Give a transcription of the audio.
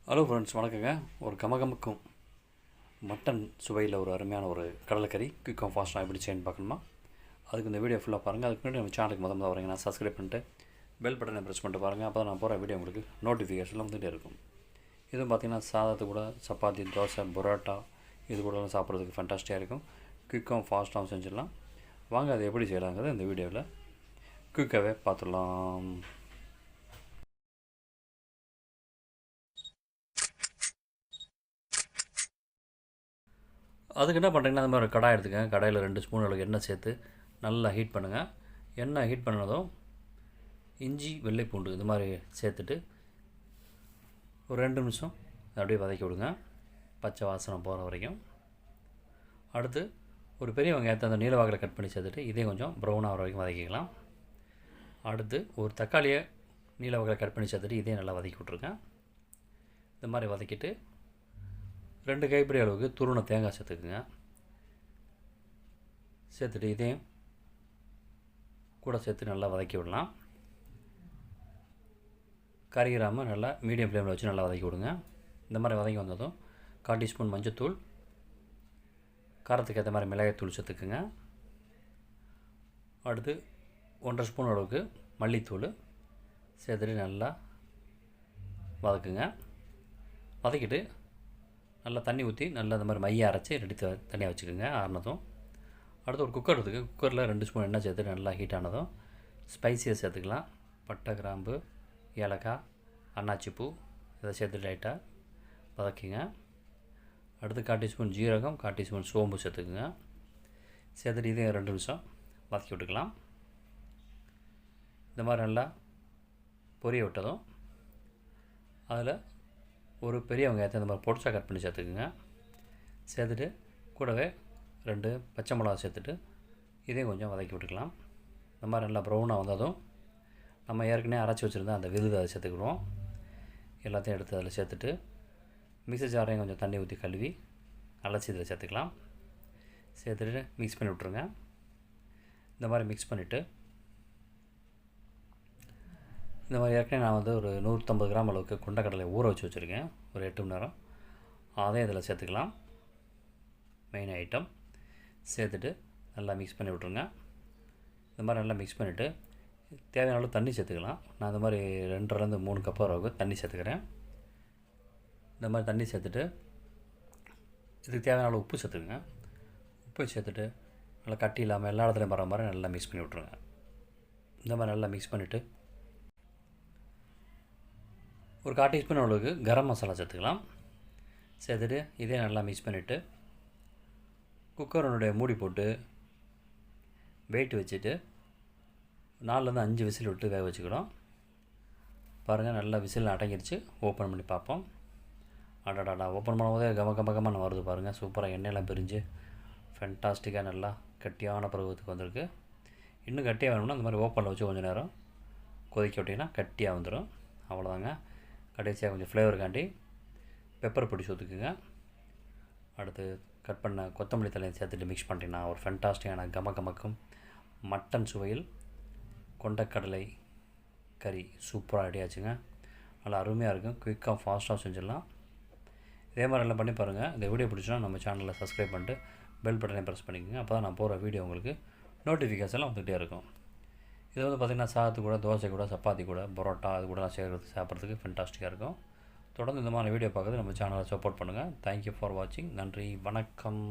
Hello friends, வணக்கங்க. ஒரு கமகமக்கும் mutton சுவையில் ஒரு அருமையான ஒரு கடலைக்கறி குயிக்காக ஃபாஸ்ட்டாக எப்படி செய்யணும்னு பார்க்கணுமா? அதுக்கு இந்த வீடியோ ஃபுல்லாக பாருங்கள். அதுக்கு முன்னாடி நம்ம சேனலுக்கு முதல்ல வரீங்கன்னா சப்ஸ்கிரைப் பண்ணிட்டு பெல் பட்டனை ப்ரெஸ் பண்ணிட்டு பாருங்கள். அப்போ தான் நான் போகிற வீடியோ உங்களுக்கு நோட்டிஃபிகேஷனில் வந்துகிட்டே இருக்கும். இதுவும் பார்த்திங்கன்னா சாதத்து கூட சப்பாத்தி, தோசை, பரோட்டா இது கூடலாம் சாப்பிட்றதுக்கு ஃபேண்டாஸ்டிக்காக இருக்கும். குயிக்காகவும் ஃபாஸ்ட்டாகவும் செஞ்சிடலாம். வாங்க அதை எப்படி செய்யலாங்கிறத இந்த வீடியோவில் குயிக்காகவே பார்த்துடலாம். அதுக்கு என்ன பண்ணுறீங்கன்னா, அந்த மாதிரி கடாய் எடுத்துக்கங்க. கடாயில் 2 ஸ்பூன் அளவுக்கு எண்ணெய் சேர்த்து நல்லா ஹீட் பண்ணுங்கள். எண்ணெய் ஹீட் பண்ணதும் இஞ்சி, வெள்ளை பூண்டு இது மாதிரி சேர்த்துட்டு ஒரு 2 நிமிஷம் அப்படியே வதக்கி விடுங்க, பச்சை வாசனை போகிற வரைக்கும். அடுத்து ஒரு பெரிய வெங்காயத்தை அந்த நீல வாக்கில் கட் பண்ணி சேர்த்துட்டு இதையும் கொஞ்சம் ப்ரௌன் ஆகிற வரைக்கும் வதக்கிக்கலாம். அடுத்து ஒரு தக்காளியை நீல வாக்கில் கட் பண்ணி சேர்த்துட்டு இதையும் நல்லா வதக்கி விட்ருங்க. இந்த மாதிரி வதக்கிட்டு 2 கைப்பிடி அளவுக்கு துருவன தேங்காய் சேர்த்துக்குங்க. சேர்த்துட்டு இதையும் கூட சேர்த்து நல்லா வதக்கி விடலாம். கறிகிறாமல் நல்லா மீடியம் ஃப்ளேமில் வச்சு நல்லா வதக்கி விடுங்க. இந்த மாதிரி வதக்கி வந்ததும் 1/4 டீஸ்பூன் மஞ்சத்தூள், காரத்துக்கு ஏற்ற மாதிரி மிளகாய்த்தூள் சேர்த்துக்குங்க. அடுத்து 1.5 ஸ்பூன் அளவுக்கு மல்லித்தூள் சேர்த்துட்டு நல்லா வதக்குங்க. வதக்கிட்டு நல்லா தண்ணி ஊற்றி நல்லா இந்த மாதிரி மையை அரைச்சி ரெடி தனியாக வச்சுக்கோங்க. ஆறினதும் அடுத்து ஒரு குக்கர் எடுத்துக்கு. குக்கரில் 2 ஸ்பூன் எண்ணெய் சேர்த்து நல்லா ஹீட் ஆனதும் ஸ்பைசியை சேர்த்துக்கலாம். பட்டை, கிராம்பு, ஏலக்காய், அன்னாச்சிப்பூ இதை சேர்த்து லைட்டாக வதக்கிங்க. அடுத்து 1/4 டீஸ்பூன் ஜீரகம், 1/4 டீஸ்பூன் சோம்பு சேர்த்துக்குங்க. சேர்த்துட்டு இதையும் 2 நிமிஷம் வதக்கி விட்டுக்கலாம். இந்த மாதிரி நல்லா பொரிய விட்டதும் அதில் ஒரு பெரிய வெங்காயத்தை இந்த மாதிரி பொடிச்சா கட் பண்ணி சேர்த்துக்குங்க. சேர்த்துட்டு கூடவே 2 பச்சை மிளகா சேர்த்துட்டு இதையும் கொஞ்சம் வதக்கி விட்டுக்கலாம். இந்த மாதிரி நல்லா ப்ரௌனாக வந்ததும் நம்ம ஏற்கனவே அரைச்சி வச்சுருந்தா அந்த விழுதை அதை சேர்த்துக்கிடுவோம். எல்லாத்தையும் எடுத்து அதில் சேர்த்துட்டு மிக்ஸி ஜாரையும் கொஞ்சம் தண்ணி ஊற்றி கழுவி அலசி இதில் சேர்த்துக்கலாம். சேர்த்துட்டு மிக்ஸ் பண்ணி விட்ருங்க. இந்த மாதிரி மிக்ஸ் பண்ணிவிட்டு இந்த மாதிரி ஏற்கனவே நான் ஒரு 150 கிராம் அளவுக்கு கொண்டக்கடலை ஊற வச்சு வச்சுருக்கேன், ஒரு 8 மணி நேரம். அதையும் இதில் சேர்த்துக்கலாம். மெயின் ஐட்டம் சேர்த்துட்டு நல்லா மிக்ஸ் பண்ணி விட்ருங்க. இந்த மாதிரி நல்லா மிக்ஸ் பண்ணிவிட்டு தேவையான அளவு தண்ணி சேர்த்துக்கலாம். நான் இந்த மாதிரி 2.5 3 கப் அளவுக்கு தண்ணி சேர்த்துக்கிறேன். இந்த மாதிரி தண்ணி சேர்த்துட்டு இதுக்கு தேவையான அளவு உப்பு சேர்த்துக்குங்க. உப்பு சேர்த்துட்டு நல்லா கட்டி இல்லாமல் எல்லா இடத்துலையும் வர மாதிரி நல்லா மிக்ஸ் பண்ணி விட்ருங்க. இந்த மாதிரி நல்லா மிக்ஸ் பண்ணிவிட்டு ஒரு 1/4 டீஸ்பூன் அளவுக்கு கரம் மசாலா சேர்த்துக்கலாம். சேர்த்துட்டு இதே நல்லா மிக்ஸ் பண்ணிவிட்டு குக்கருடைய மூடி போட்டு வெயிட் வச்சுட்டு 4லேருந்து 5 விசில் விட்டு வேக வச்சுக்கிடும். பாருங்கள், நல்லா விசில் அடங்கிடுச்சு. ஓப்பன் பண்ணி பார்ப்போம். அடடாடா, ஓப்பன் பண்ணும்போதே கமகமகமாக வருது பாருங்கள். சூப்பராக எண்ணெயெல்லாம் பிரிஞ்சு ஃபென்டாஸ்டிக்காக நல்லா கட்டியான பருவத்துக்கு வந்திருக்கு. இன்னும் கட்டியாக வேணும்னா அந்த மாதிரி ஓப்பனில் வச்சு கொஞ்சம் நேரம் கொதிக்க விட்டிங்கன்னா கட்டியாக வந்துடும். அவ்வளோதாங்க. கடைசியாக கொஞ்சம் ஃப்ளேவருக்காண்டி பெப்பர் பொடி ஊற்றிக்குங்க. அடுத்து கட் பண்ண கொத்தமல்லி தலையை சேர்த்துட்டு மிக்ஸ் பண்ணிட்டீங்கன்னா ஒரு ஃபென்டாஸ்டிக்கான கமகமக்கும் மட்டன் சுவையில் கொண்டக்கடலை கறி சூப்பராக ரெடியாச்சுங்க. நல்லா அருமையாக இருக்கும். குயிக்காக ஃபாஸ்ட்டாக செஞ்சிடலாம். இதே மாதிரி எல்லாம் பண்ணி பாருங்கள். இந்த வீடியோ பிடிச்சினா நம்ம சேனலில் சப்ஸ்கிரைப் பண்ணிட்டு பெல் பட்டனை ப்ரெஸ் பண்ணிக்கோங்க. அப்போ தான் நான் போகிற வீடியோ உங்களுக்கு நோட்டிஃபிகேஷன்லாம் வந்துகிட்டே இருக்கும். இது பார்த்திங்கன்னா சாதத்து கூட, தோசை கூட, சப்பாத்தி கூட, பரோட்டா அது கூடலாம் சாப்பிட்றதுக்கு ஃபென்டாஸ்டிக்காக இருக்கும். தொடர்ந்து இந்த மாதிரி வீடியோ பார்க்குறது நம்ம சேனலை சப்போர்ட் பண்ணுங்கள். தேங்க்யூ ஃபார் வாட்சிங். நன்றி, வணக்கம்.